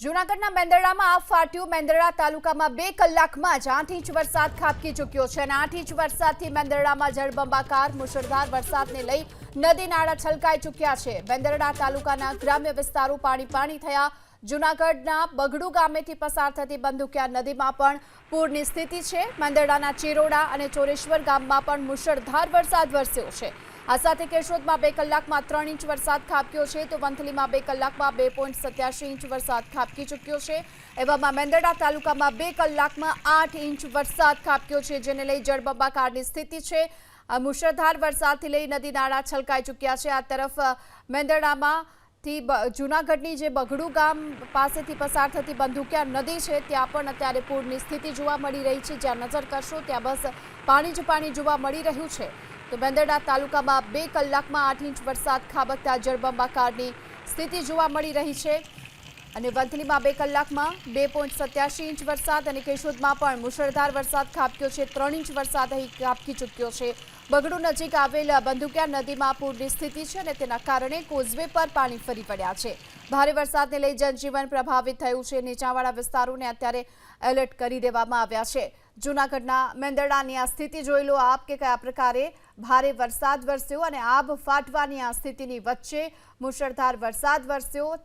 જૂનાગઢના મેંદરડામાં આગ ફાટ્યું। મેંદરડા તાલુકામાં 2 કલાકમાં જ 8 ઇંચ વરસાદ ખાબકી ચૂક્યો છે અને 8 ઇંચ વરસાદથી મેંદરડામાં જળબંબાકાર મુશળધાર વરસાદને લઈ નદી નાળા છલકાઈ ચૂક્યા છે। મેંદરડા તાલુકાના ગ્રામ્ય વિસ્તારો પાણી થયા। જૂનાગઢના બગડુ ગામેથી પસાર થતી બંધુકિયા નદીમાં પણ પૂરની સ્થિતિ છે। મેંદરડાના ચિરોડા અને ચોરેશ્વર ગામમાં પણ મુશળધાર વરસાદ વરસ્યો છે। આ સાથે કેશોદમાં 2 કલાકમાં 3 ઇંચ વરસાદ ખાબક્યો છે તો વંથલીમાં 2 કલાકમાં 2.87 ઇંચ વરસાદ ખાબકી ચૂક્યો છે। એવામાં મેંદરડા તાલુકામાં 2 કલાકમાં 8 ઇંચ વરસાદ ખાબક્યો છે, જેને લઈ જળબંબાકારની સ્થિતિ છે। મુશળધાર વરસાદથી લઈ નદી નાળા છલકાઈ ચૂક્યા છે। આ તરફ મેંદરડામાં જૂનાગઢની જે બગડુ ગામ પાસેથી પસાર થતી બંધુકિયા નદી છે ત્યાં પણ અત્યારે પૂરની સ્થિતિ જોવા મળી રહી છે। જ્યાં નજર કરશો ત્યાં બસ પાણી જ પાણી જોવા મળી રહ્યું છે। તો મેંદરડા તાલુકામાં 2 કલાકમાં 8 ઇંચ વરસાદ ખાબકતા જળબંબાકારની સ્થિતિ જોવા મળી રહી છે અને વંથલીમાં 2 કલાકમાં 2.87 ઇંચ વરસાદ અને કેશોદમાં પણ મુશળધાર વરસાદ ખાબક્યો છે। 3 ઇંચ વરસાદ અહીં ખાબકી ચૂક્યો છે। બગડુ નજીક આવેલ બંધુકિયા નદીમાં પૂરની સ્થિતિ છે અને તેના કારણે કોઝવે પર પાણી ફરી વળ્યા છે। ભારે વરસાદને લઈ જનજીવન પ્રભાવિત થયું છે। નીચાણવાળા વિસ્તારોને અત્યારે એલર્ટ કરી દેવામાં આવ્યા છે। જૂનાગઢના મેંદરડાની આ સ્થિતિ જોઈ લો આપ કે કયા પ્રકારે ભારે વરસાદ વરસ્યો અને આબ ફાટવાની આ સ્થિતિની વચ્ચે મુશળધાર વરસાદ વરસ્યો।